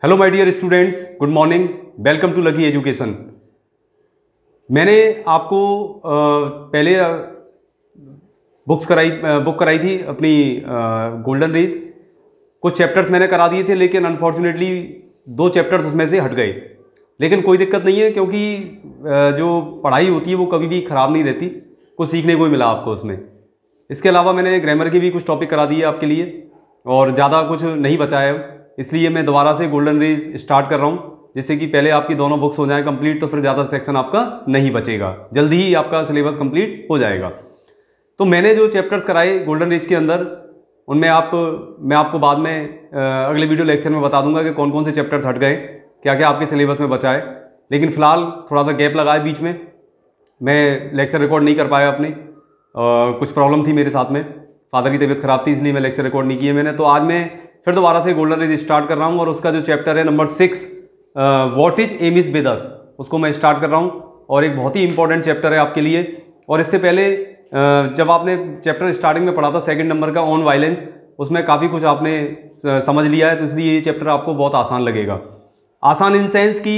Hello my dear students, good morning. Welcome to Lucky Education. मैंने आपको पहले book कराई थी अपनी गोल्डन रेस। कुछ चैप्टर्स मैंने करा दिए थे, लेकिन अनफॉर्चुनेटली 2 चैप्टर्स उसमें से हट गए। लेकिन कोई दिक्कत नहीं है, क्योंकि जो पढ़ाई होती है वो कभी भी ख़राब नहीं रहती। कुछ सीखने को ही मिला आपको उसमें। इसके अलावा मैंने ग्रामर के भी कुछ टॉपिक करा दिए आपके लिए, और ज़्यादा कुछ नहीं बचा है। इसलिए मैं दोबारा से गोल्डन रेस स्टार्ट कर रहा हूँ, जिससे कि पहले आपकी दोनों बुक्स हो जाएं कंप्लीट, तो फिर ज़्यादा सेक्शन आपका नहीं बचेगा। जल्दी ही आपका सिलेबस कंप्लीट हो जाएगा। तो मैंने जो चैप्टर्स कराए गोल्डन रेस के अंदर, उनमें मैं आपको बाद में अगले वीडियो लेक्चर में बता दूंगा कि कौन कौन से चैप्टर्स हट गए, क्या क्या आपके सिलेबस में बचा है। लेकिन फ़िलहाल थोड़ा सा गैप लगा है बीच में, मैं लेक्चर रिकॉर्ड नहीं कर पाया अपने। कुछ प्रॉब्लम थी मेरे साथ में, फादर की तबीयत ख़राब थी, इसलिए मैं लेक्चर रिकॉर्ड नहीं किए मैंने। तो आज मैं फिर दोबारा से गोल्डन रेस स्टार्ट कर रहा हूँ, और उसका जो चैप्टर है number 6 what is M is with us, उसको मैं स्टार्ट कर रहा हूँ। और एक बहुत ही इंपॉर्टेंट चैप्टर है आपके लिए। और इससे पहले जब आपने चैप्टर स्टार्टिंग में पढ़ा था 2nd नंबर का ऑन वायलेंस, उसमें काफ़ी कुछ आपने समझ लिया है, तो इसलिए ये चैप्टर आपको बहुत आसान लगेगा। आसान इन सेंस कि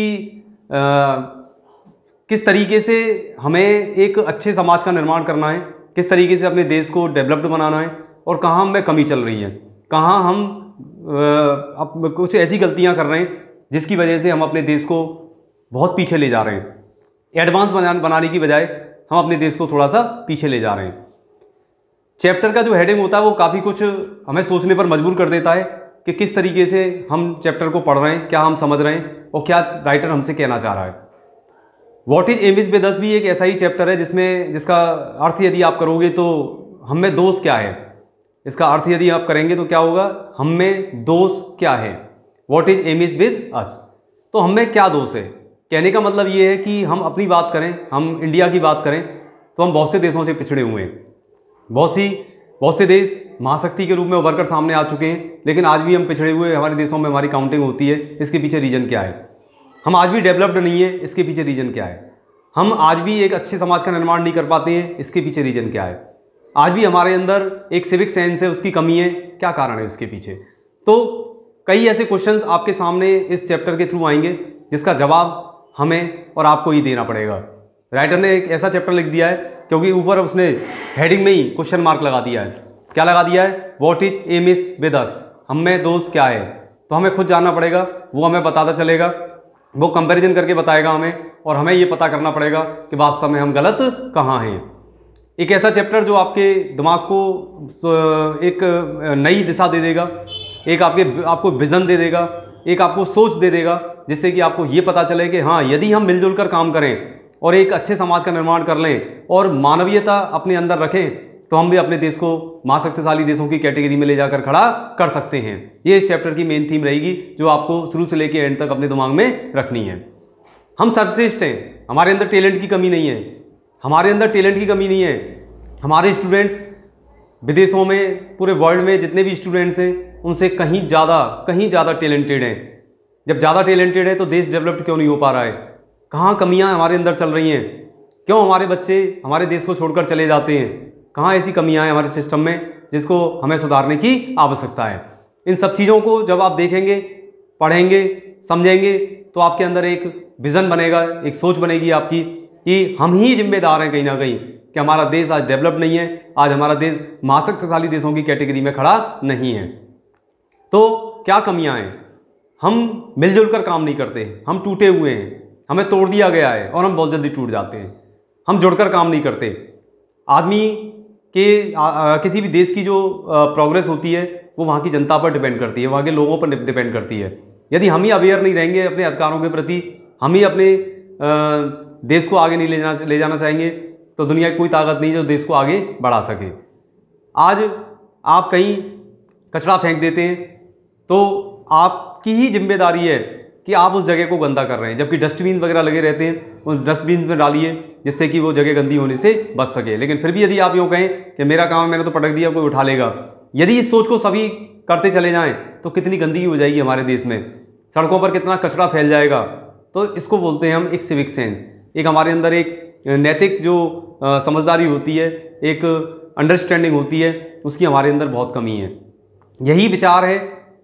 किस तरीके से हमें एक अच्छे समाज का निर्माण करना है, किस तरीके से अपने देश को डेवलप्ड बनाना है, और कहाँ हमें कमी चल रही है, कहाँ हम अब कुछ ऐसी गलतियाँ कर रहे हैं जिसकी वजह से हम अपने देश को बहुत पीछे ले जा रहे हैं। एडवांस बनाने की बजाय हम अपने देश को थोड़ा सा पीछे ले जा रहे हैं। चैप्टर का जो हेडिंग होता है वो काफ़ी कुछ हमें सोचने पर मजबूर कर देता है कि किस तरीके से हम चैप्टर को पढ़ रहे हैं, क्या हम समझ रहे हैं, और क्या राइटर हमसे कहना चाह रहा है। What is M is with us भी एक ऐसा ही चैप्टर है जिसका अर्थ यदि आप करोगे तो हम में दोष क्या है, इसका अर्थ यदि आप करेंगे तो क्या होगा, हम में दोष क्या है। What is M is with us, तो हम में क्या दोष है। कहने का मतलब ये है कि हम अपनी बात करें, हम इंडिया की बात करें, तो हम बहुत से देशों से पिछड़े हुए हैं। बहुत से देश महाशक्ति के रूप में उभर कर सामने आ चुके हैं, लेकिन आज भी हम पिछड़े हुए। हमारे देशों में हमारी काउंटिंग होती है, इसके पीछे रीज़न क्या है। हम आज भी डेवलप्ड नहीं है, इसके पीछे रीज़न क्या है। हम आज भी एक अच्छे समाज का निर्माण नहीं कर पाते हैं, इसके पीछे रीज़न क्या है। आज भी हमारे अंदर एक सिविक सेंस है, उसकी कमी है, क्या कारण है उसके पीछे। तो कई ऐसे क्वेश्चंस आपके सामने इस चैप्टर के थ्रू आएंगे, जिसका जवाब हमें और आपको ही देना पड़ेगा। राइटर ने एक ऐसा चैप्टर लिख दिया है, क्योंकि ऊपर उसने हेडिंग में ही क्वेश्चन मार्क लगा दिया है। क्या लगा दिया है, what is M is with us, हम में दोष क्या है। तो हमें खुद जानना पड़ेगा, वो हमें बताता चलेगा, वो कंपैरिजन करके बताएगा हमें, और हमें ये पता करना पड़ेगा कि वास्तव में हम गलत कहाँ हैं। एक ऐसा चैप्टर जो आपके दिमाग को एक नई दिशा दे देगा, एक आपको विज़न दे देगा, एक आपको सोच दे देगा, जिससे कि आपको ये पता चले कि हाँ, यदि हम मिलजुल कर काम करें और एक अच्छे समाज का निर्माण कर लें और मानवीयता अपने अंदर रखें, तो हम भी अपने देश को महाशक्तिशाली देशों की कैटेगरी में ले जाकर खड़ा कर सकते हैं। ये इस चैप्टर की मेन थीम रहेगी, जो आपको शुरू से लेकर एंड तक अपने दिमाग में रखनी है। हम सर्वश्रेष्ठ हैं, हमारे अंदर टैलेंट की कमी नहीं है, हमारे अंदर टैलेंट की कमी नहीं है। हमारे स्टूडेंट्स विदेशों में, पूरे वर्ल्ड में जितने भी स्टूडेंट्स हैं, उनसे कहीं ज़्यादा टैलेंटेड हैं। जब ज़्यादा टैलेंटेड है तो देश डेवलप्ड क्यों नहीं हो पा रहा है। कहाँ कमियाँ हमारे अंदर चल रही हैं, क्यों हमारे बच्चे हमारे देश को छोड़कर चले जाते हैं, कहाँ ऐसी कमियाँ हैं हमारे सिस्टम में जिसको हमें सुधारने की आवश्यकता है। इन सब चीज़ों को जब आप देखेंगे, पढ़ेंगे, समझेंगे, तो आपके अंदर एक विज़न बनेगा, एक सोच बनेगी आपकी कि हम ही जिम्मेदार हैं कहीं ना कहीं कि हमारा देश आज डेवलप नहीं है, आज हमारा देश महाशक्तिशाली देशों की कैटेगरी में खड़ा नहीं है। तो क्या कमियां हैं, हम मिलजुल कर काम नहीं करते, हम टूटे हुए हैं, हमें तोड़ दिया गया है और हम बहुत जल्दी टूट जाते हैं। हम जुड़कर काम नहीं करते। आदमी के किसी भी देश की जो प्रोग्रेस होती है वो वहाँ की जनता पर डिपेंड करती है, वहाँ के लोगों पर डिपेंड करती है। यदि हम ही अवेयर नहीं रहेंगे अपने अधिकारों के प्रति, हम ही अपने देश को आगे नहीं ले जाना चाहेंगे, तो दुनिया की कोई ताकत नहीं जो देश को आगे बढ़ा सके। आज आप कहीं कचरा फेंक देते हैं तो आपकी ही जिम्मेदारी है कि आप उस जगह को गंदा कर रहे हैं, जबकि डस्टबिन वगैरह लगे रहते हैं, उस डस्टबिन में डालिए जिससे कि वो जगह गंदी होने से बच सके। लेकिन फिर भी यदि आप यूँ कहें कि मेरा काम है, मैंने तो पटक दिया, कोई उठा लेगा, यदि इस सोच को सभी करते चले जाएं तो कितनी गंदगी हो जाएगी हमारे देश में, सड़कों पर कितना कचरा फैल जाएगा। तो इसको बोलते हैं हम एक सिविक सेंस, एक हमारे अंदर एक नैतिक जो समझदारी होती है, एक अंडरस्टैंडिंग होती है, उसकी हमारे अंदर बहुत कमी है। यही विचार है,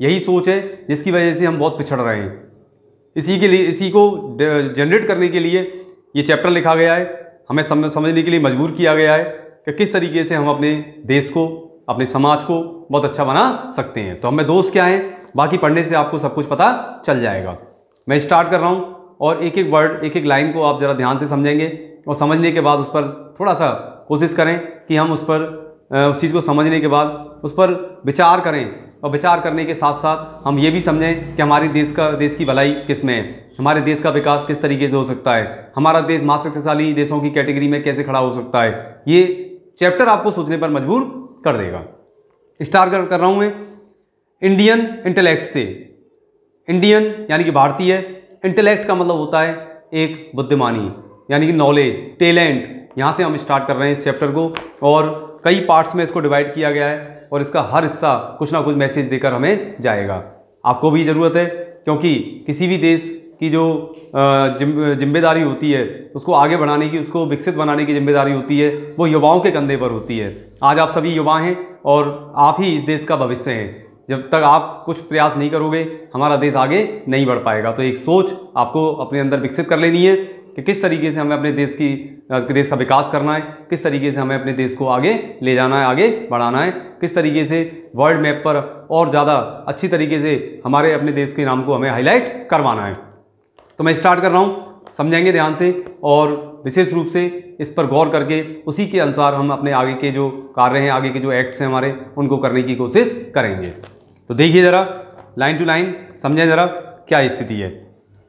यही सोच है जिसकी वजह से हम बहुत पिछड़ रहे हैं। इसी के लिए, इसी को जनरेट करने के लिए ये चैप्टर लिखा गया है। हमें समझने के लिए मजबूर किया गया है कि किस तरीके से हम अपने देश को, अपने समाज को बहुत अच्छा बना सकते हैं। तो हमें दोस्त क्या हैं, बाकी पढ़ने से आपको सब कुछ पता चल जाएगा। मैं स्टार्ट कर रहा हूँ और एक एक वर्ड, एक एक लाइन को आप ज़रा ध्यान से समझेंगे और समझने के बाद उस पर थोड़ा सा कोशिश करें कि हम उस पर, उस चीज़ को समझने के बाद उस पर विचार करें, और विचार करने के साथ साथ हम ये भी समझें कि हमारे देश की भलाई किस में है, हमारे देश का विकास किस तरीके से हो सकता है, हमारा देश महाशक्तिशाली देशों की कैटेगरी में कैसे खड़ा हो सकता है। ये चैप्टर आपको सोचने पर मजबूर कर देगा। स्टार्ट कर रहा हूँ मैं इंडियन इंटेलेक्ट से। इंडियन यानी कि भारतीय, इंटेलेक्ट का मतलब होता है एक बुद्धिमानी, यानी कि नॉलेज, टैलेंट। यहाँ से हम स्टार्ट कर रहे हैं इस चैप्टर को, और कई पार्ट्स में इसको डिवाइड किया गया है और इसका हर हिस्सा कुछ ना कुछ मैसेज देकर हमें जाएगा। आपको भी ज़रूरत है, क्योंकि किसी भी देश की जो जिम्मेदारी होती है, उसको आगे बढ़ाने की, उसको विकसित बनाने की जिम्मेदारी होती है, वो युवाओं के कंधे पर होती है। आज आप सभी युवा हैं और आप ही इस देश का भविष्य हैं। जब तक आप कुछ प्रयास नहीं करोगे, हमारा देश आगे नहीं बढ़ पाएगा। तो एक सोच आपको अपने अंदर विकसित कर लेनी है कि किस तरीके से हमें अपने देश का विकास करना है, किस तरीके से हमें अपने देश को आगे ले जाना है, आगे बढ़ाना है, किस तरीके से वर्ल्ड मैप पर और ज़्यादा अच्छी तरीके से हमारे अपने देश के नाम को हमें हाईलाइट करवाना है। तो मैं स्टार्ट कर रहा हूँ, समझेंगे ध्यान से और विशेष रूप से इस पर गौर करके उसी के अनुसार हम अपने आगे के जो कार्य हैं, आगे के जो एक्ट्स हैं हमारे, उनको करने की कोशिश करेंगे। तो देखिए ज़रा लाइन टू लाइन, समझें ज़रा क्या स्थिति है।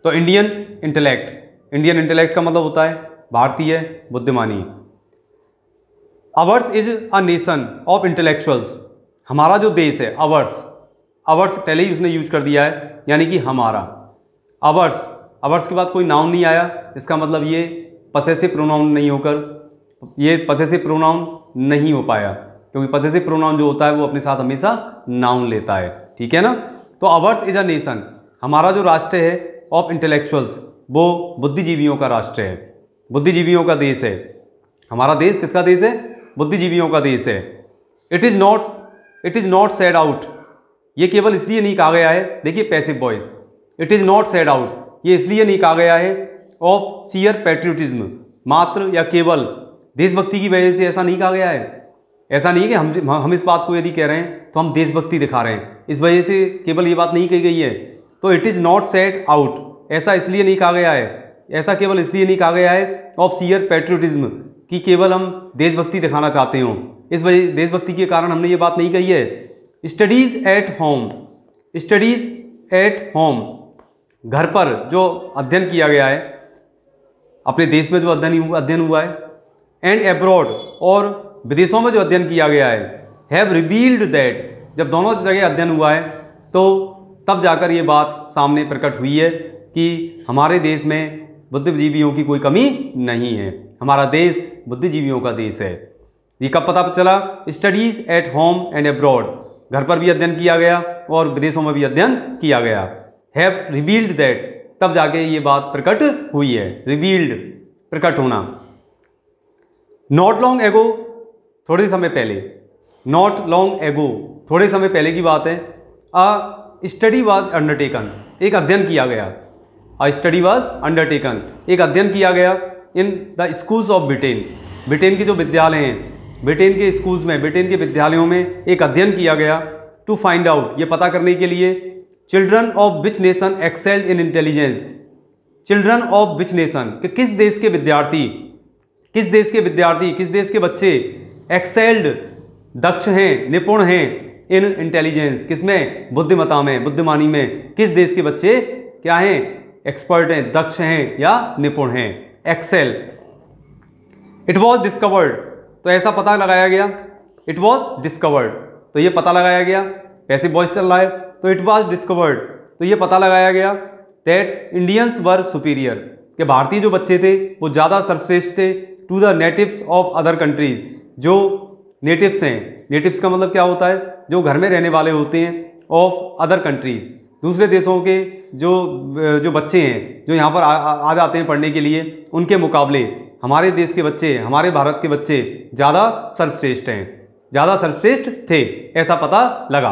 तो इंडियन इंटेलेक्ट, इंडियन इंटेलेक्ट का मतलब होता है भारतीय बुद्धिमानी। Ours is a nation of intellectuals. हमारा जो देश है, अवर्स पहले ही उसने यूज कर दिया है, यानी कि हमारा। अवर्स के बाद कोई नाउन नहीं आया, इसका मतलब ये पसेसिव प्रोनाउन नहीं होकर, ये पसेसिव प्रोनाउन नहीं हो पाया, क्योंकि पसेसिव प्रोनाउन जो होता है वो अपने साथ हमेशा नाउन लेता है। ठीक है ना। तो अवर्स इज अ नेशन, हमारा जो राष्ट्र है ऑफ इंटेलेक्चुअल्स, वो बुद्धिजीवियों का राष्ट्र है, बुद्धिजीवियों का देश है। हमारा देश किसका देश है? बुद्धिजीवियों का देश है। It is not said out, ये केवल इसलिए नहीं कहा गया है, देखिए passive voice, it is not said out, ये इसलिए नहीं कहा गया है ऑफ सियर पैट्रियोटिज्म, मात्र या केवल देशभक्ति की वजह से ऐसा नहीं कहा गया है। ऐसा नहीं है कि हम इस बात को यदि कह रहे हैं तो हम देशभक्ति दिखा रहे हैं, इस वजह से केवल ये बात नहीं कही गई है। तो it is not said out, ऐसा इसलिए नहीं कहा गया है, ऐसा केवल इसलिए नहीं कहा गया है ऑफ सियर पैट्रियोटिज्म, कि केवल हम देशभक्ति दिखाना चाहते हों, इस वजह देशभक्ति के कारण हमने ये बात नहीं कही है। Studies at home, studies at home, घर पर जो अध्ययन किया गया है, अपने देश में जो अध्ययन हुआ है, एंड एब्रॉड, और विदेशों में जो अध्ययन किया गया है, हैव रिवील्ड दैट, जब दोनों जगह अध्ययन हुआ है तो तब जाकर ये बात सामने प्रकट हुई है कि हमारे देश में बुद्धिजीवियों की कोई कमी नहीं है, हमारा देश बुद्धिजीवियों का देश है। ये कब पता चला? Studies at home and abroad, घर पर भी अध्ययन किया गया और विदेशों में भी अध्ययन किया गया। हैव रिवील्ड दैट, तब जाके ये बात प्रकट हुई है, रिवील्ड, प्रकट होना। नॉट लॉन्ग एगो, थोड़े समय पहले, नॉट लॉन्ग एगो, थोड़े समय पहले की बात है। अ स्टडी वाज अंडरटेकन, एक अध्ययन किया गया। अ स्टडी वाज अंडरटेकन, एक अध्ययन किया गया in the schools of Britain, Britain के जो विद्यालय हैं, ब्रिटेन के स्कूल्स में, ब्रिटेन के विद्यालयों में एक अध्ययन किया गया। टू फाइंड आउट, ये पता करने के लिए, children of which nation excelled in intelligence, children of which nation, कि किस देश के विद्यार्थी, किस देश के बच्चे एक्सेल्ड, दक्ष हैं, निपुण हैं, इन इंटेलिजेंस, किसमें? बुद्धिमत्ता में, बुद्धिमानी में, किस देश के बच्चे क्या हैं? एक्सपर्ट हैं, दक्ष हैं या निपुण हैं, एक्सेल। इट वॉज डिस्कवर्ड, तो ऐसा पता लगाया गया, इट वॉज डिस्कवर्ड, तो ये पता लगाया गया, पैसिव वॉइस चल रहा है, तो इट वॉज डिस्कवर्ड, तो ये पता लगाया गया दैट इंडियंस वर सुपीरियर, कि भारतीय जो बच्चे थे वो ज़्यादा सर्वश्रेष्ठ थे, to the natives of other countries, जो नेटिव्स हैं, नेटिव्स का मतलब क्या होता है? जो घर में रहने वाले होते हैं, ऑफ अदर कंट्रीज, दूसरे देशों के जो बच्चे हैं, जो यहाँ पर आ जाते हैं पढ़ने के लिए, उनके मुकाबले हमारे देश के बच्चे, हमारे भारत के बच्चे ज़्यादा सर्वश्रेष्ठ हैं, ज़्यादा सर्वश्रेष्ठ थे, ऐसा पता लगा।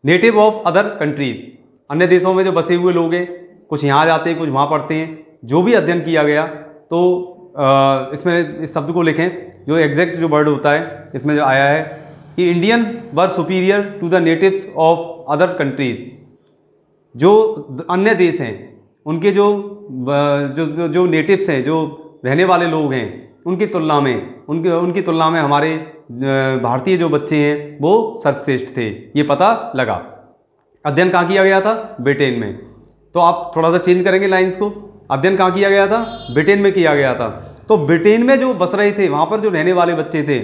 नेटिव ऑफ अदर कंट्रीज, अन्य देशों में जो बसे हुए लोग हैं, कुछ यहाँ जाते हैं कुछ वहाँ पढ़ते हैं, जो भी अध्ययन किया गया। तो इसमें इस शब्द को लिखें, जो एग्जैक्ट जो वर्ड होता है इसमें जो आया है कि Indians were superior to the natives of other countries, जो अन्य देश हैं उनके जो नेटिव्स हैं, जो रहने वाले लोग हैं, उनकी तुलना में हमारे भारतीय जो बच्चे हैं वो सर्वश्रेष्ठ थे, ये पता लगा। अध्ययन कहाँ किया गया था? ब्रिटेन में। तो आप थोड़ा सा चेंज करेंगे लाइंस को, अध्ययन कहाँ किया गया था? ब्रिटेन में किया गया था। तो ब्रिटेन में जो बस रहे थे, वहाँ पर जो रहने वाले बच्चे थे,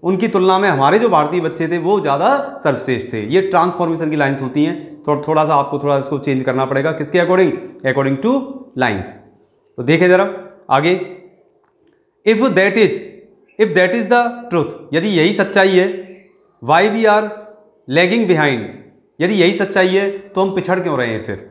उनकी तुलना में हमारे जो भारतीय बच्चे थे वो ज़्यादा सर्वश्रेष्ठ थे। ये ट्रांसफॉर्मेशन की लाइंस होती हैं। थोड़ा सा आपको थोड़ा इसको चेंज करना पड़ेगा, किसके अकॉर्डिंग? According two lines. तो देखें जरा आगे, if that is the truth, यदि यही सच्चाई है, why we are lagging behind, यदि यही सच्चाई है तो हम पिछड़ क्यों रहे हैं? फिर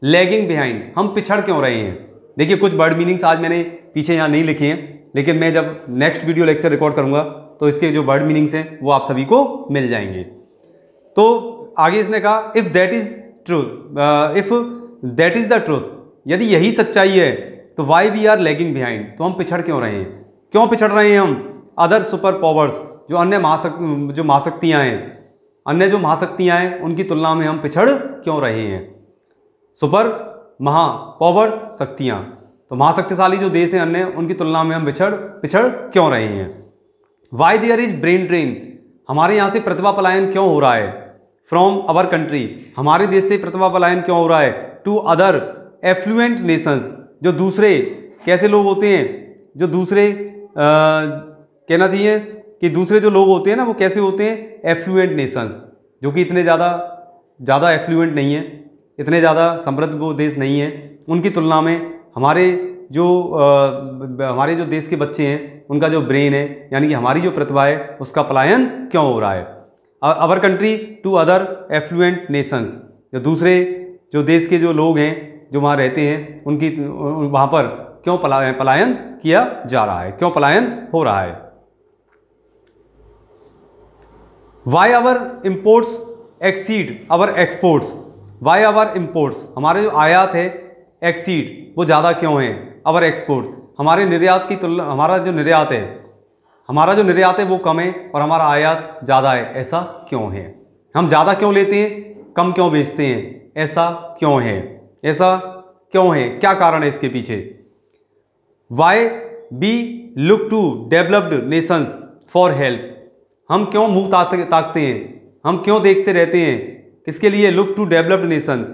लैगिंग बिहाइंड, हम पिछड़ क्यों रहे हैं? देखिए कुछ वर्ड मीनिंग्स आज मैंने पीछे यहाँ नहीं लिखे हैं, लेकिन मैं जब नेक्स्ट वीडियो लेक्चर रिकॉर्ड करूँगा तो इसके जो वर्ड मीनिंग्स हैं वो आप सभी को मिल जाएंगे। तो आगे इसने कहा if that is the truth, यदि यही सच्चाई है तो why we are lagging behind, तो हम पिछड़ क्यों रहे हैं? क्यों पिछड़ रहे हैं हम? अदर सुपर पावर्स, जो अन्य महाशक्तियाँ हैं, अन्य जो महाशक्तियाँ हैं उनकी तुलना में हम पिछड़ क्यों रहे हैं? सुपर पावर्स शक्तियाँ, तो महाशक्तिशाली जो देश हैं अन्य, उनकी तुलना में हम पिछड़ क्यों रहे हैं? Why there is brain drain, हमारे यहाँ से प्रतिभा पलायन क्यों हो रहा है? फ्रॉम अवर कंट्री, हमारे देश से प्रतिभा पलायन क्यों हो रहा है? टू अदर एफ्लुएंट नेशंस, जो दूसरे कैसे लोग होते हैं, जो दूसरे कहना चाहिए कि दूसरे जो लोग होते हैं ना, वो कैसे होते हैं? एफ्लुएंट नेशंस, जो कि इतने ज़्यादा एफ्लुएंट नहीं है, इतने ज़्यादा समृद्ध वो देश नहीं है, उनकी तुलना में हमारे जो देश के बच्चे हैं उनका जो ब्रेन है, यानी कि हमारी जो प्रतिभा है, उसका पलायन क्यों हो रहा है? Our country to other affluent nations, जो दूसरे जो देश के जो लोग हैं जो वहाँ रहते हैं, उनकी वहाँ पर क्यों पलायन किया जा रहा है, क्यों पलायन हो रहा है? Why our imports exceed our exports, why our imports, हमारे जो आयात है एक्सीड, वो ज़्यादा क्यों है? आवर एक्सपोर्ट्स, हमारे निर्यात की तुलना, हमारा जो निर्यात है वो कम है और हमारा आयात ज़्यादा है, ऐसा क्यों है? हम ज़्यादा क्यों लेते हैं, कम क्यों बेचते हैं, ऐसा क्यों है? ऐसा क्यों है? क्या कारण है इसके पीछे? Why we look to developed nations for help, हम क्यों मुंह ताकते हैं, हम क्यों देखते रहते हैं, किसके लिए? लुक टू डेवलप्ड नेशन,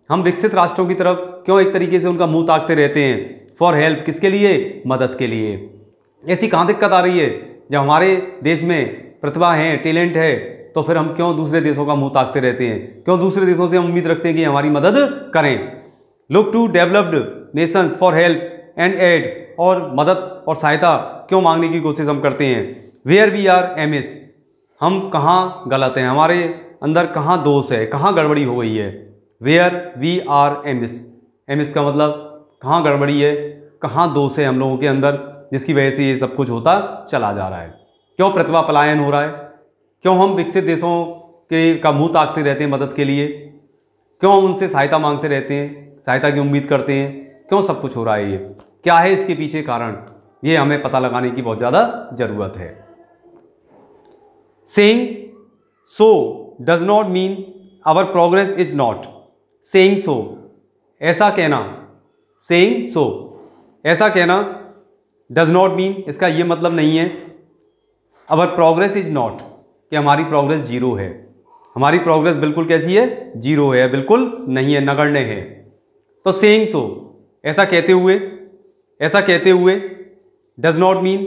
हम विकसित राष्ट्रों की तरफ क्यों एक तरीके से उनका मुंह ताकते रहते हैं? फॉर हेल्प, किसके लिए? मदद के लिए। ऐसी कहाँ दिक्कत आ रही है? जब हमारे देश में प्रतिभा है, टैलेंट है, तो फिर हम क्यों दूसरे देशों का मुंह ताकते रहते हैं? क्यों दूसरे देशों से हम उम्मीद रखते हैं कि हमारी मदद करें? Look to developed nations for help and aid, और मदद और सहायता क्यों मांगने की कोशिश हम करते हैं? वेयर वी आर एमिस, हम कहाँ गलत हैं, हमारे अंदर कहाँ दोष है, कहाँ गड़बड़ी हो गई है? Where we are amiss, amiss का मतलब कहाँ गड़बड़ी है, कहाँ दोष है हम लोगों के अंदर, जिसकी वजह से ये सब कुछ होता चला जा रहा है? क्यों प्रतिभा पलायन हो रहा है? क्यों हम विकसित देशों का मुंह ताकते रहते हैं मदद के लिए? क्यों हम उनसे सहायता मांगते रहते हैं, सहायता की उम्मीद करते हैं? क्यों सब कुछ हो रहा है? ये क्या है इसके पीछे कारण? ये हमें पता लगाने की बहुत ज़्यादा ज़रूरत है। Saying so does not mean our progress is not, saying so, ऐसा कहना, सेइंग सो, ऐसा कहना, डज नॉट मीन, इसका ये मतलब नहीं है आवर प्रोग्रेस इज नॉट, कि हमारी प्रोग्रेस जीरो है। हमारी प्रोग्रेस बिल्कुल कैसी है? जीरो है, बिल्कुल नहीं है, नगण्य है। तो सेइंग सो, ऐसा कहते हुए डज नॉट मीन,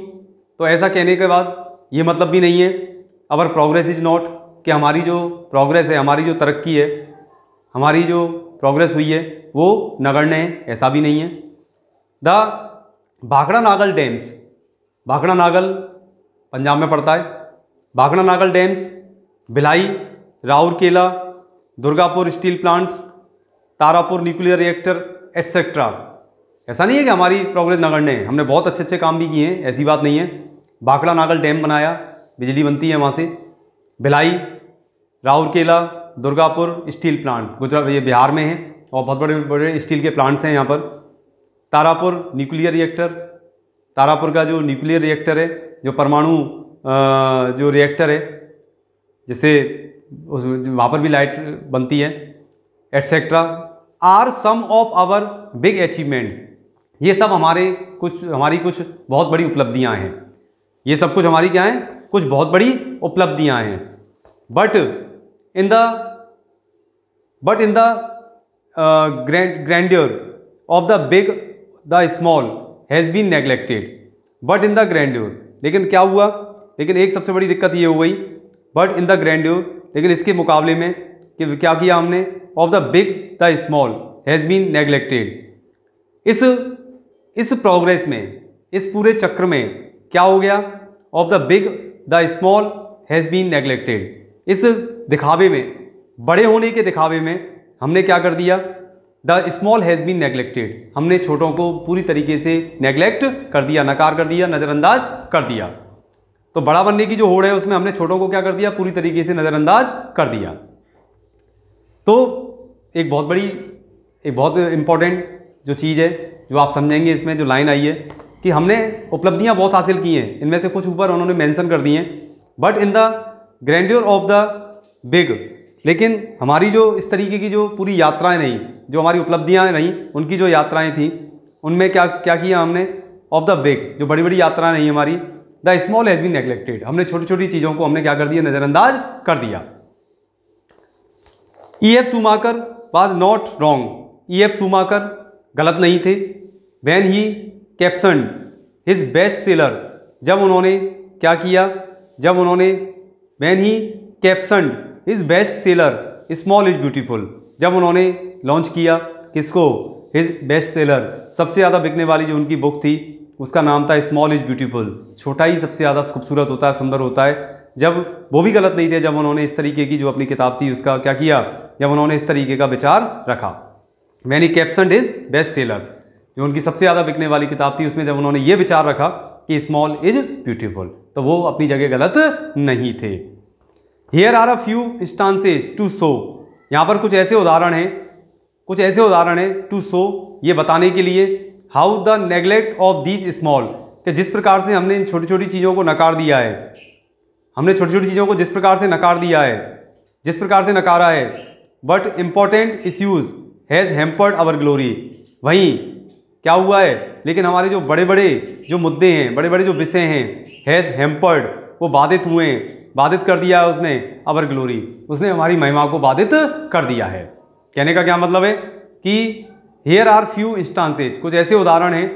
तो ऐसा कहने के बाद ये मतलब भी नहीं है आवर प्रोग्रेस इज नॉट, कि हमारी जो प्रोग्रेस है, हमारी जो तरक्की है, हमारी जो प्रोग्रेस हुई है वो नगण्य है, ऐसा भी नहीं है। द भाखड़ा नागल डैम्स, भाखड़ा नागल पंजाब में पड़ता है, Bhakra Nangal dams, Bhilai, Rourkela, Durgapur steel plants, Tarapur nuclear reactor etcetera, ऐसा नहीं है कि हमारी प्रोग्रेस नगण्य है, हमने बहुत अच्छे अच्छे काम भी किए हैं, ऐसी बात नहीं है। भाखड़ा नागल डैम बनाया, बिजली बनती है वहाँ से। भिलाई, राउरकेला, दुर्गापुर स्टील प्लांट, गुजरात, ये बिहार में है और बहुत बड़े बड़े स्टील के प्लांट्स हैं यहाँ पर। तारापुर न्यूक्लियर रिएक्टर, तारापुर का जो न्यूक्लियर रिएक्टर है, जो परमाणु जो रिएक्टर है, जिससे वहाँ पर भी लाइट बनती है, etcetera, are some of our big achievement. ये सब हमारी कुछ बहुत बड़ी उपलब्धियाँ हैं। ये सब कुछ हमारी क्या हैं? कुछ बहुत बड़ी उपलब्धियाँ हैं। But in the grandeur of the big the small has been neglected. But in the grandeur, लेकिन क्या हुआ? लेकिन एक सबसे बड़ी दिक्कत ये हो गई, बट इन द ग्रैंडियर, लेकिन इसके मुकाबले में कि क्या किया हमने? Of the big the small has been neglected. इस प्रोग्रेस में, इस पूरे चक्र में क्या हो गया? Of the big the small has been neglected. इस दिखावे में, बड़े होने के दिखावे में हमने क्या कर दिया? The small has been neglected. हमने छोटों को पूरी तरीके से नेग्लेक्ट कर दिया, नकार कर दिया, नज़रअंदाज कर दिया। तो बड़ा बनने की जो होड़ है उसमें हमने छोटों को क्या कर दिया? पूरी तरीके से नज़रअंदाज कर दिया। तो एक बहुत इंपॉर्टेंट जो चीज़ है, जो आप समझेंगे इसमें जो लाइन आई है, कि हमने उपलब्धियां बहुत हासिल की हैं, इनमें से कुछ ऊपर उन्होंने मेंशन कर दी हैं। But in the grandeur of the big, लेकिन हमारी जो इस तरीके की जो पूरी यात्राएं नहीं, जो हमारी उपलब्धियां नहीं, उनकी जो यात्राएं थी, उनमें क्या क्या किया हमने? ऑफ द बिग, जो बड़ी बड़ी यात्राएं नहीं हमारी, the small has been neglected. हमने छोटी छोटी चीज़ों को हमने क्या कर दिया? नज़रअंदाज कर दिया। E.F. Schumacher was not wrong. E.F. Schumacher गलत नहीं थे। When he captioned his best seller, जब उन्होंने क्या किया? जब उन्होंने when he captioned his best seller small is beautiful, जब उन्होंने लॉन्च किया किसको? हिज बेस्ट सेलर, सबसे ज़्यादा बिकने वाली जो उनकी बुक थी उसका नाम था स्मॉल इज ब्यूटीफुल। छोटा ही सबसे ज़्यादा खूबसूरत होता है, सुंदर होता है। जब वो भी गलत नहीं थे, जब उन्होंने इस तरीके की जो अपनी किताब थी उसका क्या किया? जब उन्होंने इस तरीके का विचार रखा। When he captioned his best seller, जो उनकी सबसे ज़्यादा बिकने वाली किताब थी, उसमें जब उन्होंने ये विचार रखा कि स्मॉल इज ब्यूटीफुल, तो वो अपनी जगह गलत नहीं थे। Here are a few instances to show, यहाँ पर कुछ ऐसे उदाहरण हैं टू शो, ये बताने के लिए, how the neglect of these small, कि जिस प्रकार से हमने इन छोटी छोटी चीज़ों को नकार दिया है, हमने छोटी छोटी चीज़ों को जिस प्रकार से नकार दिया है, जिस प्रकार से नकारा है, but important issues has hampered our glory. वहीं क्या हुआ है? लेकिन हमारे जो बड़े बड़े जो मुद्दे हैं, बड़े बड़े जो विषय हैं, हैज़ हैम्पर्ड, वो बाधित हुए, बाधित कर दिया है उसने, आवर ग्लोरी, उसने हमारी महिमा को बाधित कर दिया है। कहने का क्या मतलब है? कि हियर आर फ्यू इंस्टांसेस, कुछ ऐसे उदाहरण हैं,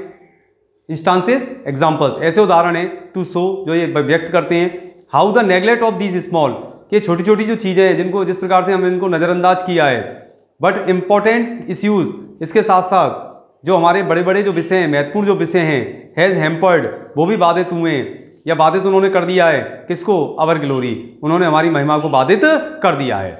इंस्टांसेस एग्जाम्पल्स, ऐसे उदाहरण हैं टू शो, जो ये व्यक्त करते हैं how the neglect of these small, कि छोटी छोटी जो चीज़ें हैं जिनको जिस प्रकार से हमने इनको नज़रअंदाज किया है, बट इम्पॉर्टेंट इश्यूज, इसके साथ साथ जो हमारे बड़े बड़े जो विषय हैं, महत्वपूर्ण जो विषय हैं, हैज़ हैम्पर्ड, वो भी बाधित हुए हैं, या बाधित उन्होंने कर दिया है किसको? आवर ग्लोरी, उन्होंने हमारी महिमा को बाधित कर दिया है।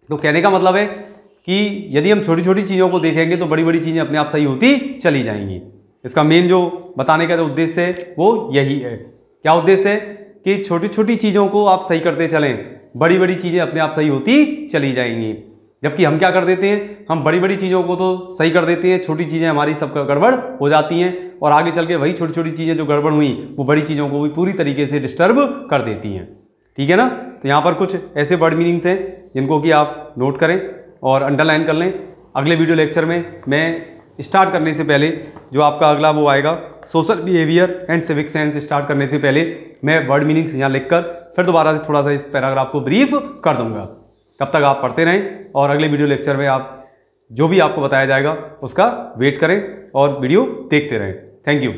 तो कहने का मतलब है कि यदि हम छोटी छोटी चीज़ों को देखेंगे तो बड़ी बड़ी चीज़ें अपने आप सही होती चली जाएंगी। इसका मेन जो बताने का जो उद्देश्य है वो यही है। क्या उद्देश्य है? कि छोटी छोटी चीज़ों को आप सही करते चलें, बड़ी बड़ी चीज़ें अपने आप सही होती चली जाएंगी। जबकि हम क्या कर देते हैं? हम बड़ी बड़ी चीज़ों को तो सही कर देते हैं, छोटी चीज़ें हमारी सब गड़बड़ हो जाती हैं, और आगे चल के वही छोटी छोटी चीज़ें जो गड़बड़ हुई वो बड़ी चीज़ों को भी पूरी तरीके से डिस्टर्ब कर देती हैं। ठीक है ना? तो यहाँ पर कुछ ऐसे वर्ड मीनिंग्स हैं जिनको कि आप नोट करें और अंडरलाइन कर लें। अगले वीडियो लेक्चर में मैं स्टार्ट करने से पहले जो आपका अगला वो आएगा, social behaviour and civic sense, start करने से पहले मैं वर्ड मीनिंग्स यहाँ लिखकर फिर दोबारा से थोड़ा सा इस पैराग्राफ को ब्रीफ कर दूंगा। तब तक आप पढ़ते रहें और अगले वीडियो लेक्चर में आप जो भी आपको बताया जाएगा उसका वेट करें और वीडियो देखते रहें। Thank you.